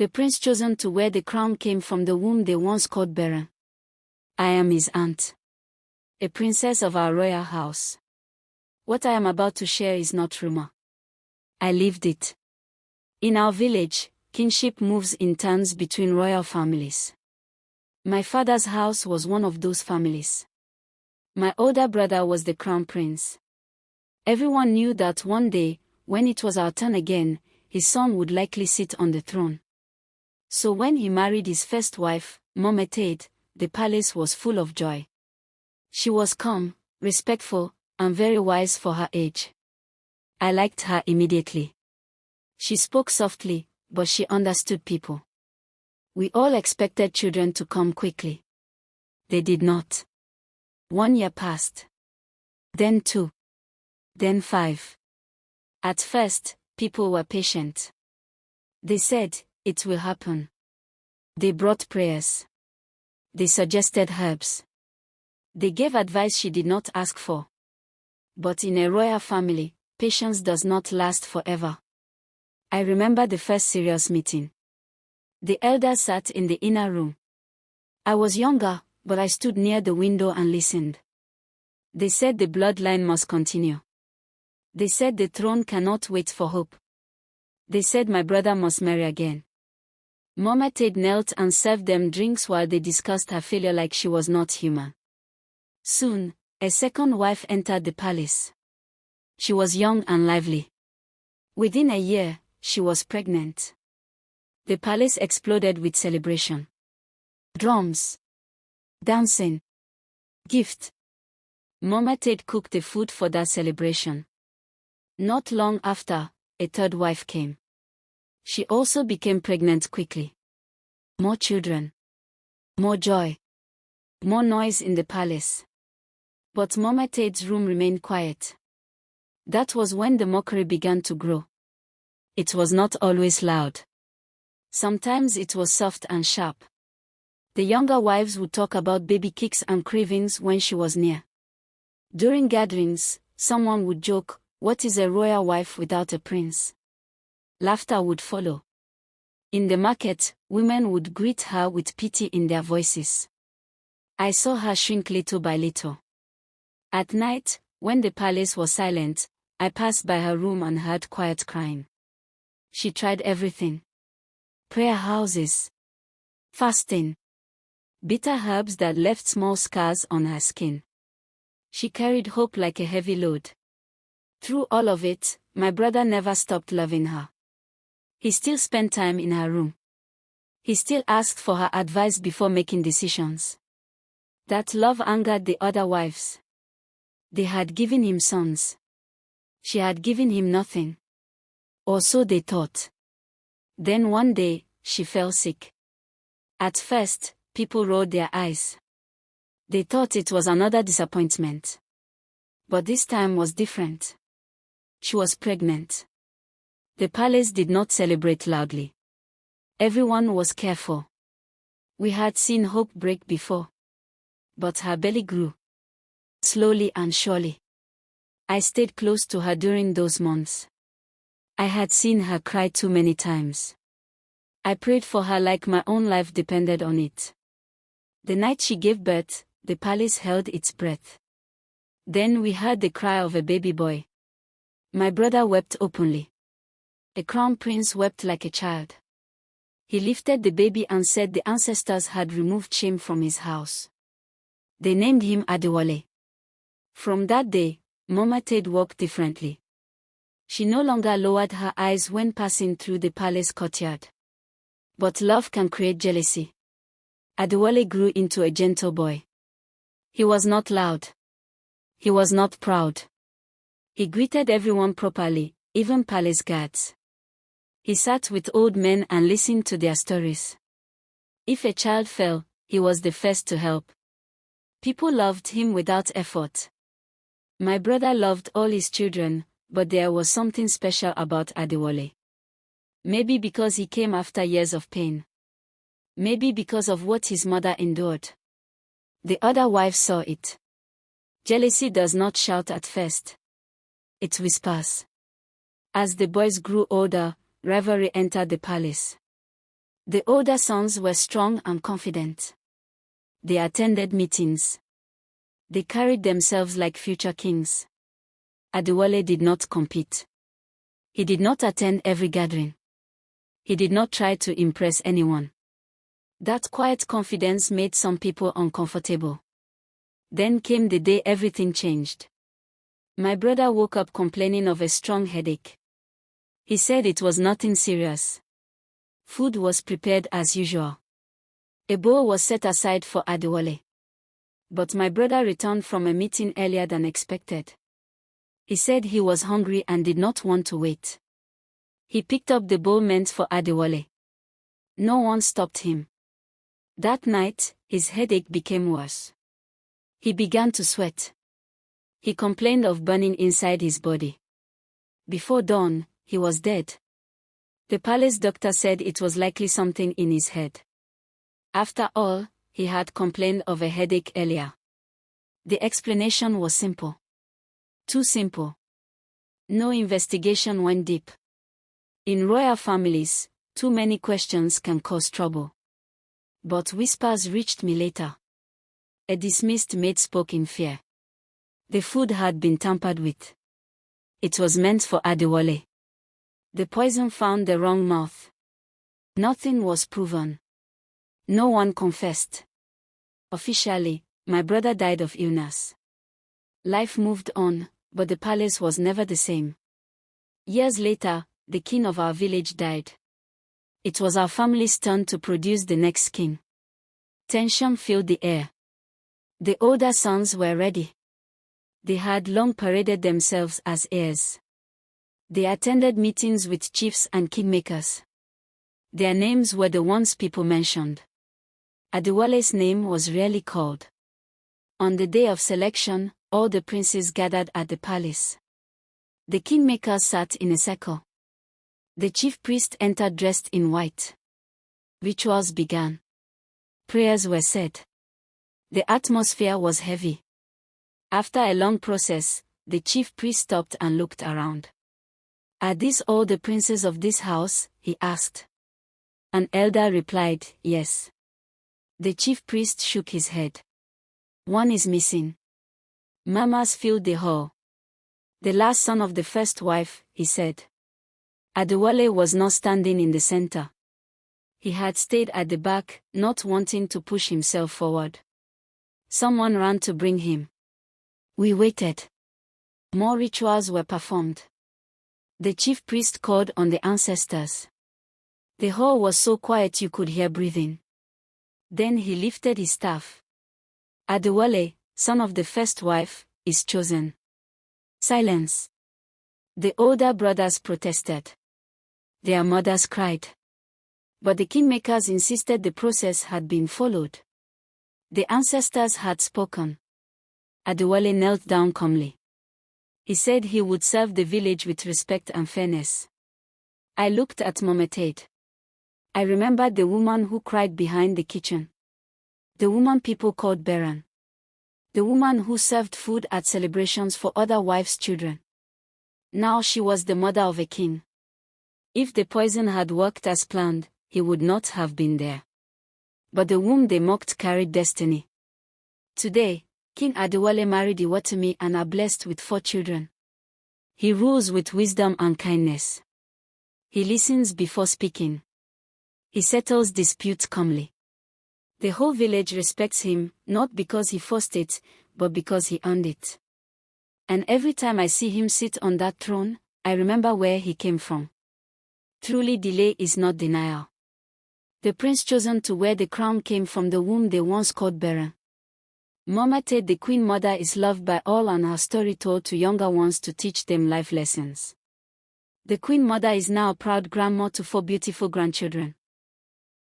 The prince chosen to wear the crown came from the womb they once called barren. I am his aunt, a princess of our royal house. What I am about to share is not rumor. I lived it. In our village, kinship moves in turns between royal families. My father's house was one of those families. My older brother was the crown prince. Everyone knew that one day, when it was our turn again, his son would likely sit on the throne. So when he married his first wife, Humiliated, the palace was full of joy. She was calm, respectful, and very wise for her age. I liked her immediately. She spoke softly, but she understood people. We all expected children to come quickly. They did not. 1 year passed. Then 2. Then 5. At first, people were patient. They said, it will happen. They brought prayers. They suggested herbs. They gave advice she did not ask for. But in a royal family, patience does not last forever. I remember the first serious meeting. The elders sat in the inner room. I was younger, but I stood near the window and listened. They said the bloodline must continue. They said the throne cannot wait for hope. They said my brother must marry again. Humiliated knelt and served them drinks while they discussed her failure like she was not human. Soon, a second wife entered the palace. She was young and lively. Within a year, she was pregnant. The palace exploded with celebration. Drums. Dancing. Gift. Humiliated cooked the food for that celebration. Not long after, a third wife came. She also became pregnant quickly. More children. More joy. More noise in the palace. But Humiliated's room remained quiet. That was when the mockery began to grow. It was not always loud. Sometimes it was soft and sharp. The younger wives would talk about baby kicks and cravings when she was near. During gatherings, someone would joke, "What is a royal wife without a prince?" Laughter would follow. In the market, women would greet her with pity in their voices. I saw her shrink little by little. At night, when the palace was silent, I passed by her room and heard quiet crying. She tried everything. Prayer houses. Fasting. Bitter herbs that left small scars on her skin. She carried hope like a heavy load. Through all of it, my brother never stopped loving her. He still spent time in her room. He still asked for her advice before making decisions. That love angered the other wives. They had given him sons. She had given him nothing. Or so they thought. Then one day, she fell sick. At first, people rolled their eyes. They thought it was another disappointment. But this time was different. She was pregnant. The palace did not celebrate loudly. Everyone was careful. We had seen hope break before. But her belly grew. Slowly and surely. I stayed close to her during those months. I had seen her cry too many times. I prayed for her like my own life depended on it. The night she gave birth, the palace held its breath. Then we heard the cry of a baby boy. My brother wept openly. The crown prince wept like a child. He lifted the baby and said the ancestors had removed shame from his house. They named him Adewale. From that day, Humiliated walked differently. She no longer lowered her eyes when passing through the palace courtyard. But love can create jealousy. Adewale grew into a gentle boy. He was not loud. He was not proud. He greeted everyone properly, even palace guards. He sat with old men and listened to their stories. If a child fell, he was the first to help. People loved him without effort. My brother loved all his children, but there was something special about Adewale. Maybe because he came after years of pain. Maybe because of what his mother endured. The other wives saw it. Jealousy does not shout at first. It whispers. As the boys grew older, rivalry entered the palace. The older sons were strong and confident. They attended meetings. They carried themselves like future kings. Adewale did not compete. He did not attend every gathering. He did not try to impress anyone. That quiet confidence made some people uncomfortable. Then came the day everything changed. My brother woke up complaining of a strong headache. He said it was nothing serious. Food was prepared as usual. A bowl was set aside for Adewale. But my brother returned from a meeting earlier than expected. He said he was hungry and did not want to wait. He picked up the bowl meant for Adewale. No one stopped him. That night, his headache became worse. He began to sweat. He complained of burning inside his body. Before dawn, he was dead. The palace doctor said it was likely something in his head. After all, he had complained of a headache earlier. The explanation was simple. Too simple. No investigation went deep. In royal families, too many questions can cause trouble. But whispers reached me later. A dismissed maid spoke in fear. The food had been tampered with. It was meant for Adewale. The poison found the wrong mouth. Nothing was proven. No one confessed. Officially, my brother died of illness. Life moved on, but the palace was never the same. Years later, the king of our village died. It was our family's turn to produce the next king. Tension filled the air. The older sons were ready. They had long paraded themselves as heirs. They attended meetings with chiefs and kingmakers. Their names were the ones people mentioned. Adewale's name was rarely called. On the day of selection, all the princes gathered at the palace. The kingmakers sat in a circle. The chief priest entered dressed in white. Rituals began. Prayers were said. The atmosphere was heavy. After a long process, the chief priest stopped and looked around. "Are these all the princes of this house?" he asked. An elder replied, "Yes." The chief priest shook his head. "One is missing." Murmurs filled the hall. "The last son of the first wife," he said. Adewale was not standing in the center. He had stayed at the back, not wanting to push himself forward. Someone ran to bring him. We waited. More rituals were performed. The chief priest called on the ancestors. The hall was so quiet you could hear breathing. Then he lifted his staff. "Adewale, son of the first wife, is chosen." Silence. The older brothers protested. Their mothers cried. But the kingmakers insisted the process had been followed. The ancestors had spoken. Adewale knelt down calmly. He said he would serve the village with respect and fairness. I looked at Humiliated. I remembered the woman who cried behind the kitchen. The woman people called barren. The woman who served food at celebrations for other wives' children. Now she was the mother of a king. If the poison had worked as planned, he would not have been there. But the womb they mocked carried destiny. Today, King Adewale married Iwatimi and are blessed with 4 children. He rules with wisdom and kindness. He listens before speaking. He settles disputes calmly. The whole village respects him, not because he forced it, but because he earned it. And every time I see him sit on that throne, I remember where he came from. Truly, delay is not denial. The prince chosen to wear the crown came from the womb they once called barren. Humiliated, the queen mother, is loved by all and her story told to younger ones to teach them life lessons. The queen mother is now a proud grandma to 4 beautiful grandchildren.